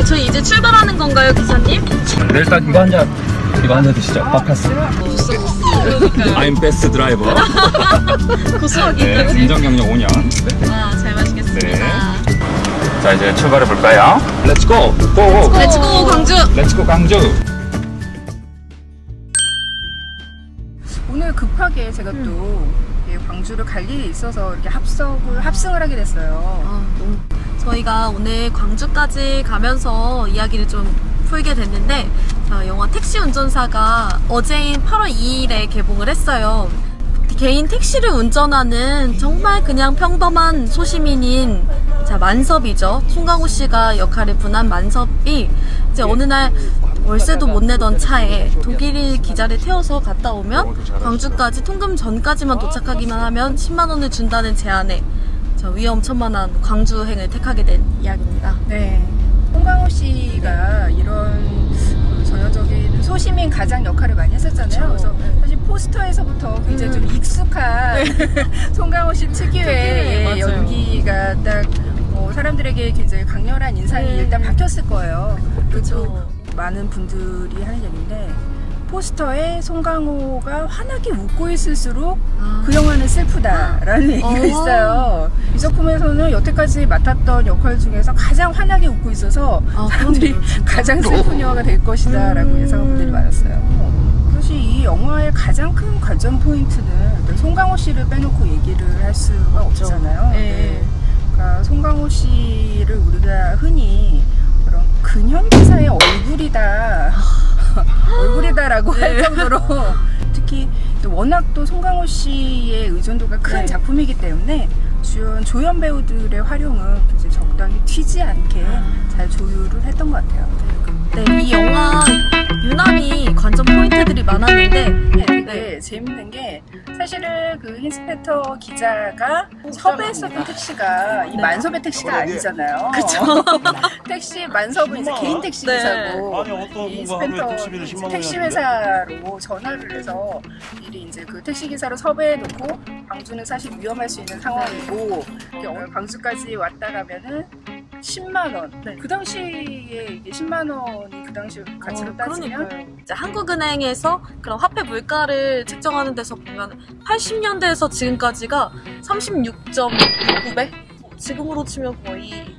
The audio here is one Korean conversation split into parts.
저희 이제 출발하는 건가요, 기사님? 네, 일단 이거 한 잔 드시죠. 바카스. I'm best driver. 고소하게. 네, 운전 경력 5년. 네. 와, 잘 마시겠습니다. 네. 자, 이제 출발해 볼까요? Let's go. 고. 렛츠고 광주. Let's go 광주. 오늘 급하게 제가 또 광주를 갈 일이 있어서 이렇게 합승을 하게 됐어요. 저희가 오늘 광주까지 가면서 이야기를 좀 풀게 됐는데, 영화 택시 운전사가 어제인 8월 2일에 개봉을 했어요. 개인 택시를 운전하는 정말 그냥 평범한 소시민인 만섭이죠. 송강호 씨가 역할을 분한 만섭이 이제 어느 날 월세도 못 내던 차에 독일인 기자를 태워서 갔다 오면 광주까지 통금 전까지만 도착하기만 하면 10만 원을 준다는 제안에 위험천만한 광주행을 택하게 된 이야기입니다. 네. 송강호 씨가 이런 전형적인 소시민 가장 역할을 많이 했었잖아요. 그래서 사실 포스터에서부터 굉장히 좀 익숙한 송강호 씨 특유의 연기가 딱 사람들에게 굉장히 강렬한 인상이 일단 박혔을 거예요. 그렇죠. 많은 분들이 하는 얘기인데, 포스터에 송강호가 환하게 웃고 있을수록 그 영화는 슬프다라는 얘기가 있어요. 이 작품에서는 여태까지 맡았던 역할 중에서 가장 환하게 웃고 있어서 사람들이 가장 슬픈 영화가 될 것이다 라고 예상한 분들이 많았어요. 사실 이 영화의 가장 큰 관전 포인트는 송강호 씨를 빼놓고 얘기를 할 수가 없잖아요. 네. 그러니까 송강호 씨를 우리가 흔히 그런 근현기사의 얼굴이다라고 할 정도로, 특히 워낙 또 송강호 씨의 의존도가 큰 작품이기 때문에 주연 조연 배우들의 활용은 이제 적당히 튀지 않게 잘 조율을 했던 것 같아요. 네, 이 영화 유난히 관전 포인트들이 많았는데 되게 재밌는 게, 사실은 그 인스펙터 기자가 섭외했었던 택시가 이 만섭의 택시가 아니잖아요. 그쵸. 택시 만섭은 이제 개인 택시 기사고, 이 인스펙터 택시 회사로 전화를 해서 미리 이제 그 택시 기사로 섭외해놓고, 광주는 사실 위험할 수 있는 상황이고 광주까지 왔다 가면은 10만 원. 그 당시에 이게 10만 원이 그 당시 가치로 따지면 이제 한국은행에서 그런 화폐 물가를 측정하는 데서 보면 80년대에서 지금까지가 36.9배? 지금으로 치면 거의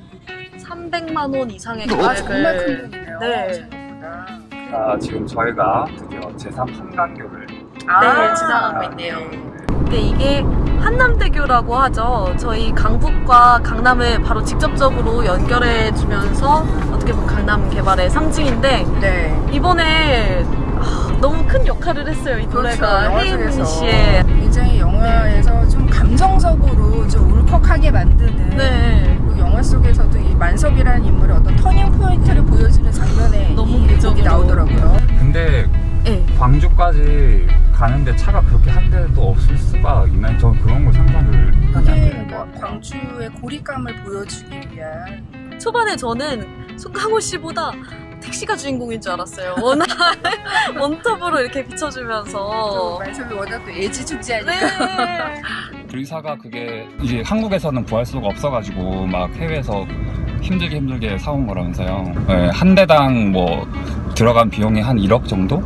300만 원 이상의 정말 큰 돈이네요. 네. 생각보다. 자, 지금 저희가 드디어 제3 한강교를 지나가고 있네요. 근데 이게 한남대교라고 하죠. 저희 강북과 강남을 바로 직접적으로 연결해 주면서 어떻게 보면 강남 개발의 상징인데, 이번에 너무 큰 역할을 했어요. 이 노래가 혜인 씨의 굉장히 영화에서 좀 감정적으로 좀 울컥하게 만드는, 그리고 영화 속에서도 이 만섭이라는 인물의 어떤 터닝 포인트를 보여주는 장면에 너무 이 곡이 나오더라고요. 근데 광주까지 가는데 차가 그렇게 한 대도 없을 수가 있나요? 저는 그런 걸 상상을 하지 않는 것 같아요. 광주의 고립감을 보여주기 위한. 초반에 저는 송강호 씨보다 택시가 주인공인 줄 알았어요. 워낙 원톱으로 이렇게 비춰주면서. 만섭이 워낙 또 애지중지하니까. 의사가 그게 이제 한국에서는 구할 수가 없어가지고 막 해외에서 힘들게 사온 거라면서요. 네, 한 대당 뭐 들어간 비용이 한 1억 정도?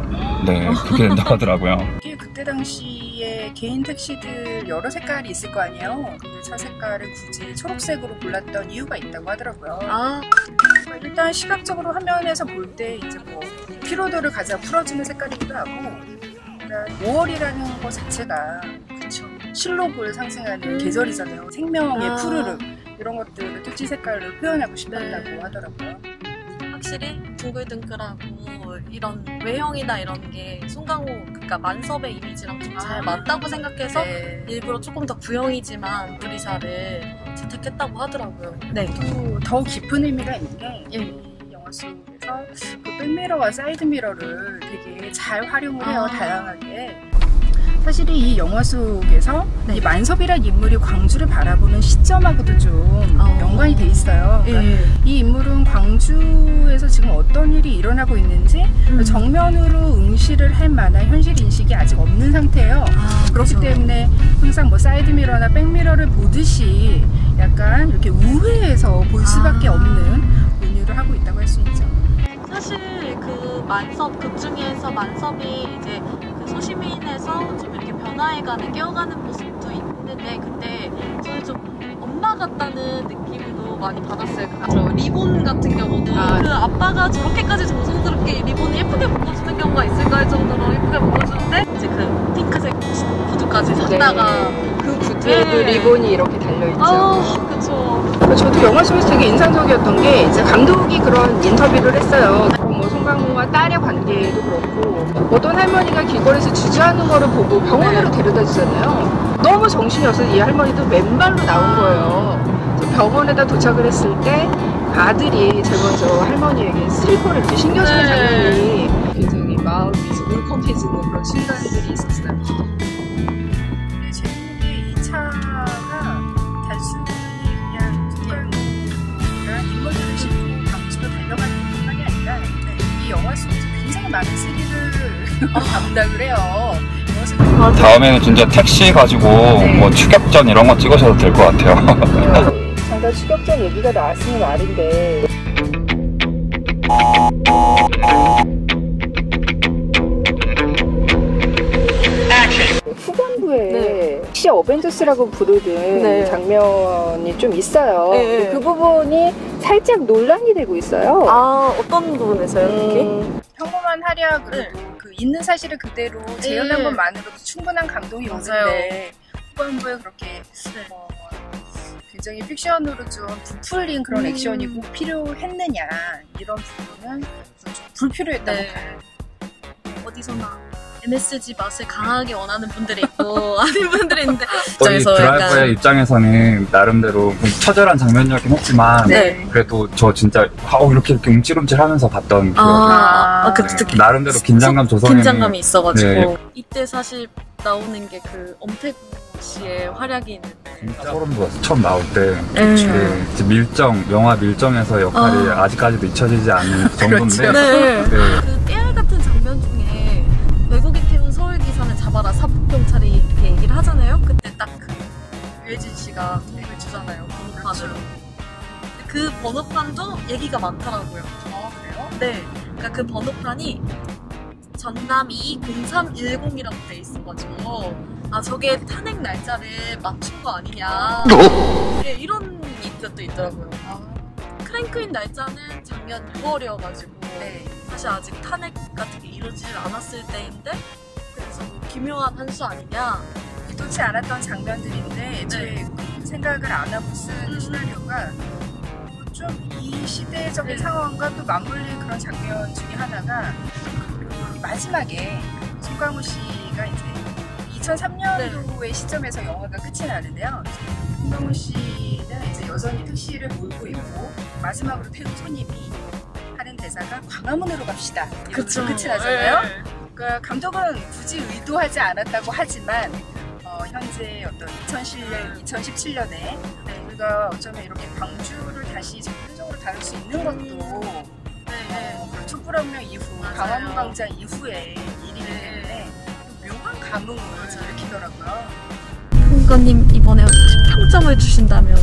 네, 그렇게 된다고 하더라고요. 그때 당시에 개인 택시들 여러 색깔이 있을 거 아니에요. 근데 차 색깔을 굳이 초록색으로 골랐던 이유가 있다고 하더라고요. 일단 시각적으로 화면에서 볼 때 이제 뭐 피로도를 가장 풀어주는 색깔이기도 하고, 5월이라는 것 자체가 실록을 상징하는 계절이잖아요. 생명의 푸르름, 이런 것들을 택시 색깔로 표현하고 싶었다고 하더라고요. 확실히 둥글둥글하고 이런 외형이나 이런 게 송강호, 그러니까 만섭의 이미지랑 좀 잘 맞다고 생각해서 일부러 조금 더 구형이지만 브리샤를 채택했다고 하더라고요. 또 더 깊은 의미가 있는 게, 이 영화 속에서 그 백미러와 사이드미러를 되게 잘 활용을 해요. 다양하게. 사실 이 영화 속에서 이 만섭이란 인물이 광주를 바라보는 시점하고도 좀 연관이 돼 있어요. 그러니까 이 인물은 광주에서 지금 어떤 일이 일어나고 있는지 정면으로 응시를 할 만한 현실 인식이 아직 없는 상태예요. 그렇기 때문에 항상 뭐 사이드미러나 백미러를 보듯이 약간 이렇게 우회해서 볼 수밖에 없는 운율을 하고 있다고 할 수 있죠. 만섭 극 중에서 만섭이 이제 그 소시민에서 좀 이렇게 변화해가는 깨어가는 모습도 있는데 그때 저는 좀 엄마 같다는 느낌도 많이 받았어요. 저 리본 같은 경우도 그 아빠가 저렇게까지 정성스럽게 리본을 예쁘게 묶어주는 경우가 있을까 할 정도로 예쁘게 묶어주는데 이제 그 핑크색 구두까지 샀다가 그 구두에도 네. 리본이 이렇게 달려있죠. 아 그쵸. 저도 영화 속에서 되게 인상적이었던 게 이제 감독이 그런 인터뷰를 했어요. 뭐 송강호와 딸의 관계도 그렇고 어떤 할머니가 길거리에서 주저하는 거를 보고 병원으로 데려다 주잖아요. 너무 정신이 없어서 이 할머니도 맨발로 나온 거예요. 병원에다 도착을 했을 때 아들이 제일 먼저 할머니에게 슬리퍼를 이렇게 신겨주는 장면이 굉장히 마음이 울컥해지는 그런 순간들이 있었어요. 근데 재밌는 게 이 차가 단순히 그냥 송강호가 인물들을 싣고 강주로 달려가는 것만이 아니라 이 영화 속에서 굉장히 많은 스릴을 담당을 해요. 다음에는 진짜 택시 가지고 뭐 추격전 이런 거 찍으셔도 될 것 같아요. 잠깐 추격전 얘기가 나왔으니 말인데 후반부에 혹시 어벤져스라고 부르는 장면이 좀 있어요. 네. 그 부분이 살짝 논란이 되고 있어요. 아 어떤 부분에서요 특히? 평범한 하리하고 그 있는 사실을 그대로 재현한 것만으로도 충분한 감동이 오는데 후반부에 그렇게 굉장히 픽션으로 좀 부풀린 그런 액션이 꼭 필요했느냐 이런 부분은 좀 불필요했다고 봐요. 어디서나 MSG 맛을 강하게 원하는 분들이 있고 아닌 분들이 있는데 저희 드라이버의 입장에서는 나름대로 처절한 장면이었긴 했지만 그래도 저 진짜 이렇게 움찔움찔하면서 봤던 기억이 나름대로 긴장감 조성에 긴장감이 있어가지고 이때 사실 나오는 게 그 엄태구 씨의 활약이 있는데 진짜 소름 돋았어. 처음 나올 때 영화 밀정에서 역할이 아직까지도 잊혀지지 않는 정도인데 그 깨알 같은 장면 중에 외국인 태운 서울 기사는 잡아라 사법경찰이 이렇게 얘기를 하잖아요. 그때 딱 그 유해진 씨가 도움을 주잖아요. 번호판으로. 그 번호판도 얘기가 많더라고요. 그래요? 네. 그러니까 그 번호판이 전남 20310이라고 돼 있어가지고 저게 탄핵 날짜를 맞춘 거 아니냐 이런 얘기도 있더라고요. 크랭크인 날짜는 작년 6월이어가지고 사실 아직 탄핵 같은 게 이루어지질 않았을 때인데 그래서 뭐 기묘한 한 수 아니냐 의도치 않았던 장면들인데 제 생각을 안 하고 쓴 시나리오가 좀 이 시대적인 상황과 또 맞물린 그런 장면 중에 하나가 마지막에 송강호 씨가 이제 2003년도의 시점에서 영화가 끝이 나는데요. 송강호 씨는 이제 여전히 택시를 몰고 있고 마지막으로 태운 손님이 하는 대사가 광화문으로 갑시다. 이렇게 끝이 나잖아요. 그러니까 감독은 굳이 의도하지 않았다고 하지만 현재 어떤 2017년에 우리가 어쩌면 이렇게 광주를 다시 전면적으로 다룰 수 있는 것도 촛불혁명 이후 광화문 광장 이후의 일이기 때문에 묘한 감흥을 일으키더라고요. 평가님 이번에 평점을 주신다면?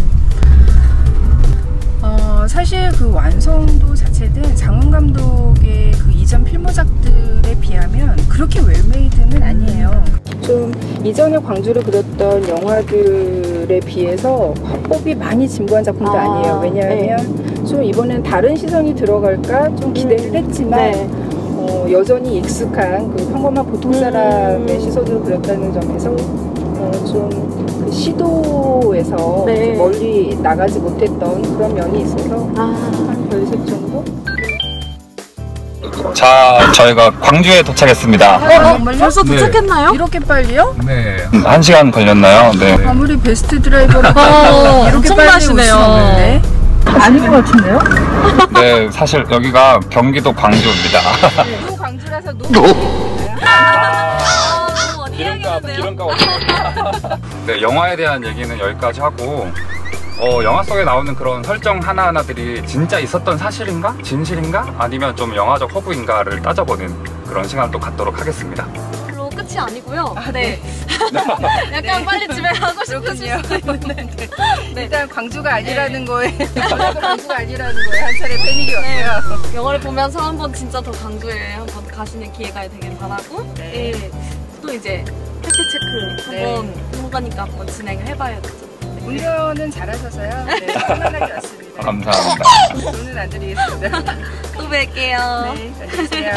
사실 그 완성도 자체는 장훈 감독의 그 이전 필모작들에 비하면 그렇게 웰메이드는 아니에요. 좀 이전에 광주를 그렸던 영화들에 비해서 화법이 많이 진부한 작품도 아니에요. 왜냐하면 좀 이번엔 다른 시선이 들어갈까 좀 기대를 했지만 여전히 익숙한 그 평범한 보통 사람의 시선으로 그렸다는 점에서 좀 그 시도에서 좀 멀리 나가지 못했던 그런 면이 있어서 한 별색 정도? 자, 저희가 광주에 도착했습니다. 정말요? 벌써 도착했나요? 이렇게 빨리요? 네. 1시간 걸렸나요? 네. 아무리 베스트 드라이버라도 이렇게 빨리 오시는데 아닌 것 같은데요? 네, 사실 여기가 경기도 광주입니다. 너무 광주라서 너무 기름값 네, 영화에 대한 얘기는 여기까지 하고 영화 속에 나오는 그런 설정 하나하나들이 진짜 있었던 사실인가? 진실인가? 아니면 좀 영화적 허구인가를 따져보는 그런 시간을 또 갖도록 하겠습니다. 그리고 끝이 아니고요. 아, 네. 약간 빨리 집에 가고 싶으실 수도 있는데. 네. 일단 광주가 아니라는 거에 전라도 광주가 아니라는 거에 한 차례 패닉이었고요. 영화를 보면서 한번 진짜 더 광주에 한번 가시는 기회가 되길 바라고. 네. 예. 또 이제 팩트체크 한번 통과니까 한번 진행을 해봐야겠죠. 운전은 잘하셔서요. 네, 편안하게 왔습니다. 감사합니다. 돈은 안 드리겠습니다. 또 뵐게요. 네, 안녕히 계세요.